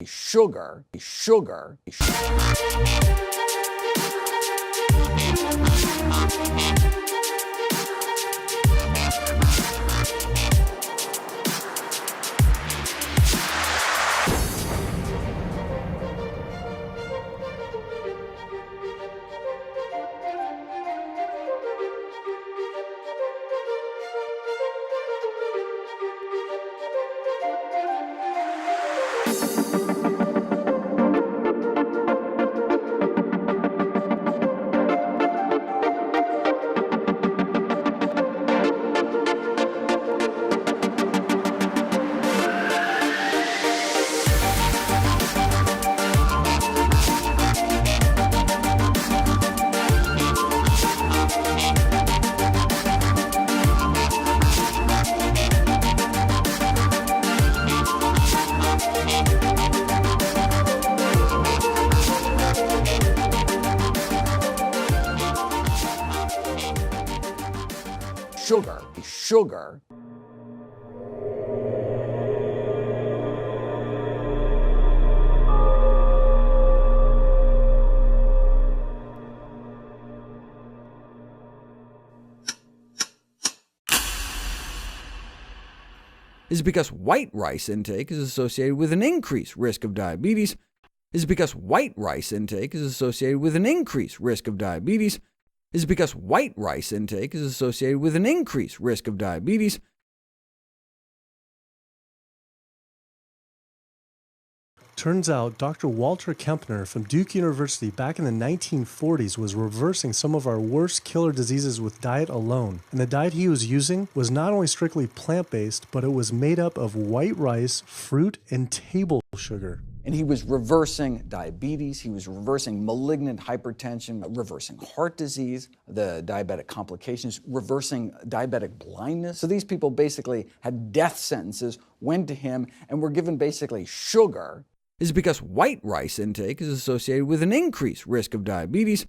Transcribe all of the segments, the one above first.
sugar. Sugar. Is because white rice intake is associated with an increased risk of diabetes. Is because white rice intake is associated with an increased risk of diabetes. Is because white rice intake is associated with an increased risk of diabetes. Turns out Dr. Walter Kempner from Duke University back in the 1940s was reversing some of our worst killer diseases with diet alone. And the diet he was using was not only strictly plant-based, but it was made up of white rice, fruit, and table sugar. And he was reversing diabetes, he was reversing malignant hypertension, reversing heart disease, the diabetic complications, reversing diabetic blindness. So these people basically had death sentences, went to him, and were given basically sugar. Is because white rice intake is associated with an increased risk of diabetes.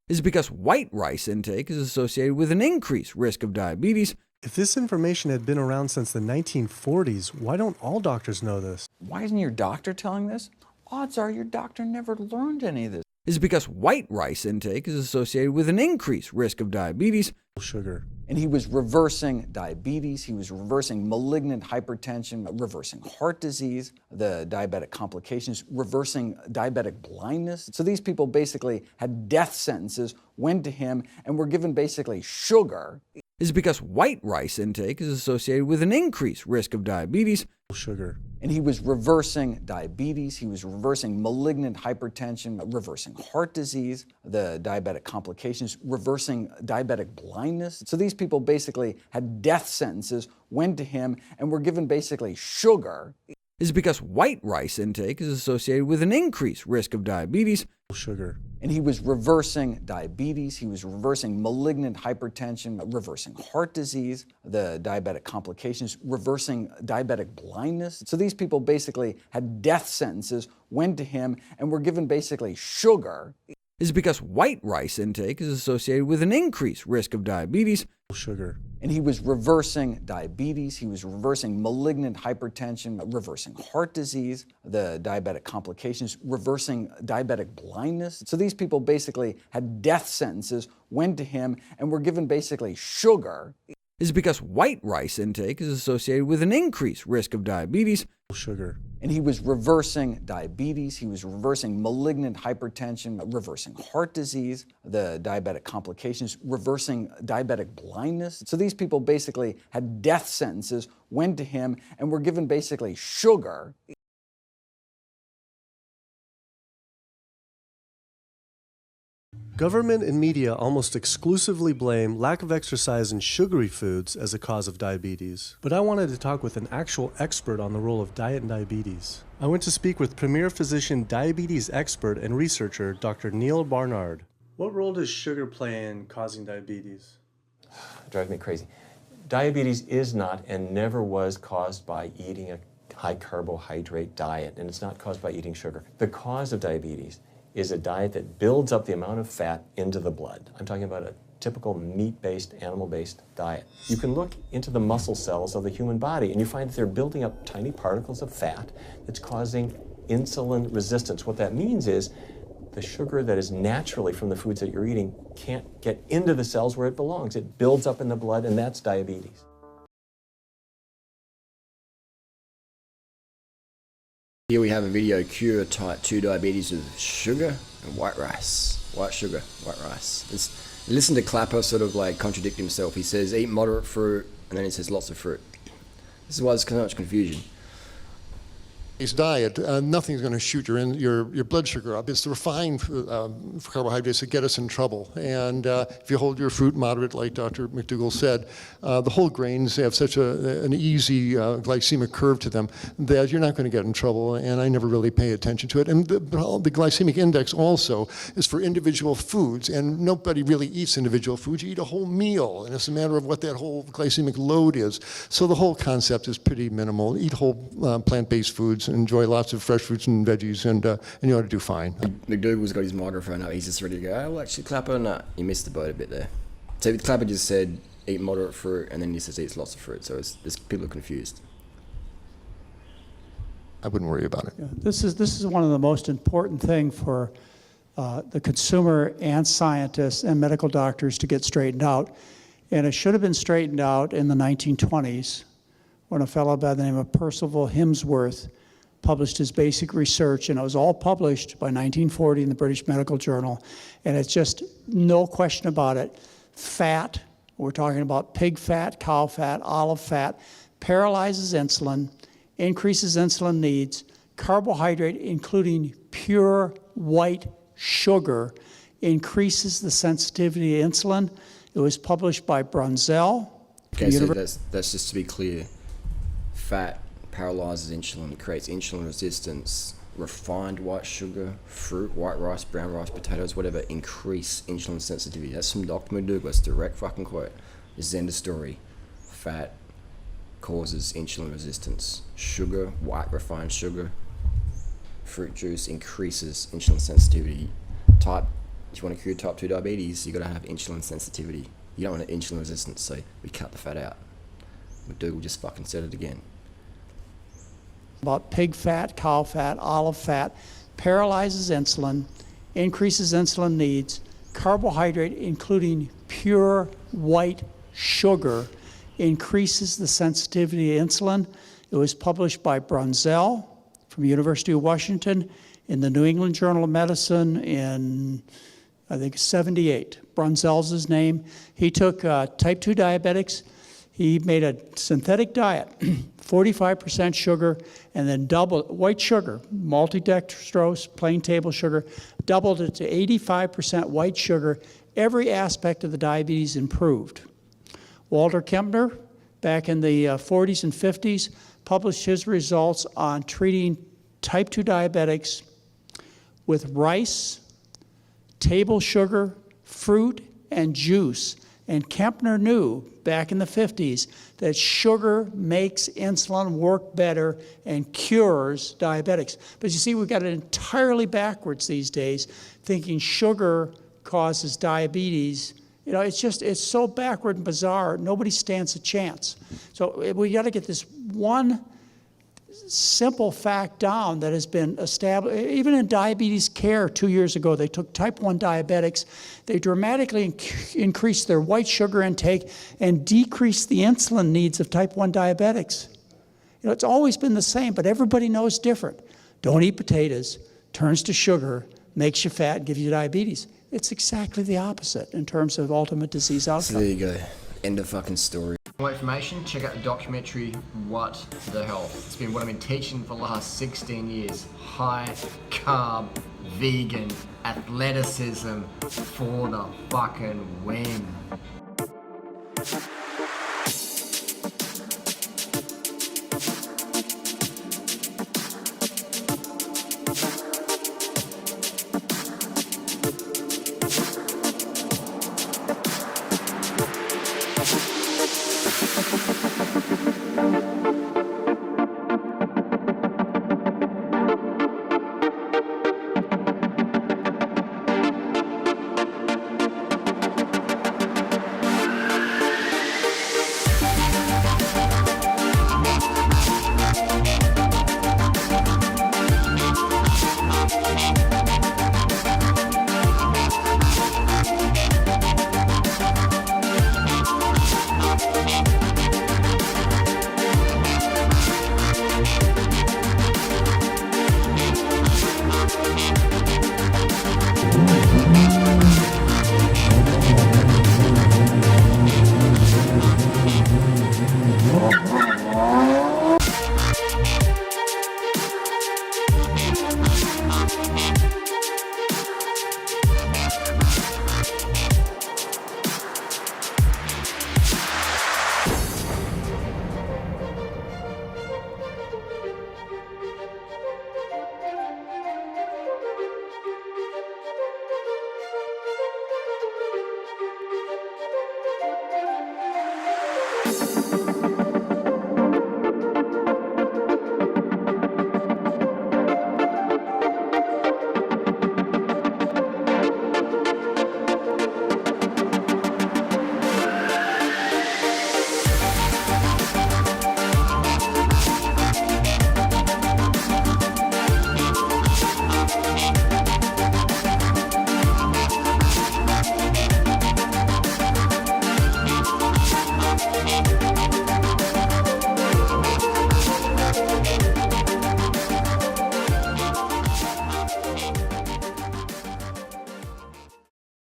Is because white rice intake is associated with an increased risk of diabetes. If this information had been around since the 1940s, why don't all doctors know this? Why isn't your doctor telling this? Odds are your doctor never learned any of this. Is because white rice intake is associated with an increased risk of diabetes. Sugar. And he was reversing diabetes, he was reversing malignant hypertension, reversing heart disease, the diabetic complications, reversing diabetic blindness. So these people basically had death sentences, went to him, and were given basically sugar. Is because white rice intake is associated with an increased risk of diabetes. Sugar. And he was reversing diabetes, he was reversing malignant hypertension, reversing heart disease, the diabetic complications, reversing diabetic blindness. So these people basically had death sentences, went to him, and were given basically sugar. Is because white rice intake is associated with an increased risk of diabetes. Sugar. And he was reversing diabetes, he was reversing malignant hypertension, reversing heart disease, the diabetic complications, reversing diabetic blindness. So these people basically had death sentences, went to him, and were given basically sugar. Is because white rice intake is associated with an increased risk of diabetes. Sugar. And he was reversing diabetes, he was reversing malignant hypertension, reversing heart disease, the diabetic complications, reversing diabetic blindness. So these people basically had death sentences, went to him, and were given basically sugar. Is because white rice intake is associated with an increased risk of diabetes. Sugar. And he was reversing diabetes, he was reversing malignant hypertension, reversing heart disease, the diabetic complications, reversing diabetic blindness. So these people basically had death sentences, went to him, and were given basically sugar. Government and media almost exclusively blame lack of exercise and sugary foods as a cause of diabetes. But I wanted to talk with an actual expert on the role of diet and diabetes. I went to speak with premier physician, diabetes expert, and researcher, Dr. Neil Barnard. What role does sugar play in causing diabetes? It drives me crazy. Diabetes is not and never was caused by eating a high carbohydrate diet, and it's not caused by eating sugar. The cause of diabetes is a diet that builds up the amount of fat into the blood. I'm talking about a typical meat-based, animal-based diet. You can look into the muscle cells of the human body and you find that they're building up tiny particles of fat that's causing insulin resistance. What that means is the sugar that is naturally from the foods that you're eating can't get into the cells where it belongs. It builds up in the blood, and that's diabetes. Here we have a video, cure type 2 diabetes with sugar and white rice. White sugar, white rice. Listen to Clapper sort of like contradict himself. He says eat moderate fruit, and then he says lots of fruit. This is why there's so much confusion. His diet, nothing's going to shoot your blood sugar up. It's the refined carbohydrates that get us in trouble. And if you hold your fruit moderate, like Dr. McDougall said, the whole grains have such an easy glycemic curve to them that you're not going to get in trouble. And I never really pay attention to it. And the glycemic index also is for individual foods, and nobody really eats individual foods. You eat a whole meal, and it's a matter of what that whole glycemic load is. So the whole concept is pretty minimal. Eat whole plant-based foods. Enjoy lots of fresh fruits and veggies, and you ought to do fine. McDougall's got his microphone up. He's just ready to go. Oh, well, actually, Clapper, no, you missed the boat a bit there. So Clapper just said eat moderate fruit, and then he says eat lots of fruit. So people are confused. I wouldn't worry about it. Yeah, this is one of the most important thing for the consumer and scientists and medical doctors to get straightened out. And it should have been straightened out in the 1920s when a fellow by the name of Percival Himsworth published his basic research, and it was all published by 1940 in the British Medical Journal. And it's just no question about it. Fat, we're talking about pig fat, cow fat, olive fat, paralyzes insulin, increases insulin needs. Carbohydrate, including pure white sugar, increases the sensitivity to insulin. It was published by Brunzell. Okay, so that's just to be clear. Fat paralyzes insulin, it creates insulin resistance. Refined white sugar, fruit, white rice, brown rice, potatoes, whatever, increase insulin sensitivity. That's from Dr. McDougall. That's direct fucking quote. This is the end of story. Fat causes insulin resistance. Sugar, white refined sugar, fruit juice increases insulin sensitivity. If you want to cure type 2 diabetes, you got to have insulin sensitivity. You don't want an insulin resistance, so we cut the fat out. McDougall just fucking said it again. About pig fat, cow fat, olive fat, paralyzes insulin, increases insulin needs. Carbohydrate, including pure white sugar, increases the sensitivity to insulin. It was published by Brunzell from University of Washington in the New England Journal of Medicine in, I think, 78. Brunzell's his name. He took type 2 diabetics. He made a synthetic diet, 45% sugar, and then doubled white sugar, maltodextrose, plain table sugar, doubled it to 85% white sugar. Every aspect of the diabetes improved. Walter Kempner, back in the 40s and 50s, published his results on treating type 2 diabetics with rice, table sugar, fruit, and juice. And Kempner knew back in the 50s that sugar makes insulin work better and cures diabetics. But you see, we've got it entirely backwards these days, thinking sugar causes diabetes. You know, it's so backward and bizarre, nobody stands a chance. So we got to get this one simple fact down that has been established. Even in diabetes care 2 years ago, they took type 1 diabetics, they dramatically increased their white sugar intake and decreased the insulin needs of type 1 diabetics. You know, it's always been the same, but everybody knows different. Don't eat potatoes, turns to sugar, makes you fat, gives you diabetes. It's exactly the opposite in terms of ultimate disease outcome. So there you go. End of fucking story. For more information, check out the documentary, What the Health. It's been what I've been teaching for the last 16 years. High carb, vegan, athleticism for the fucking win.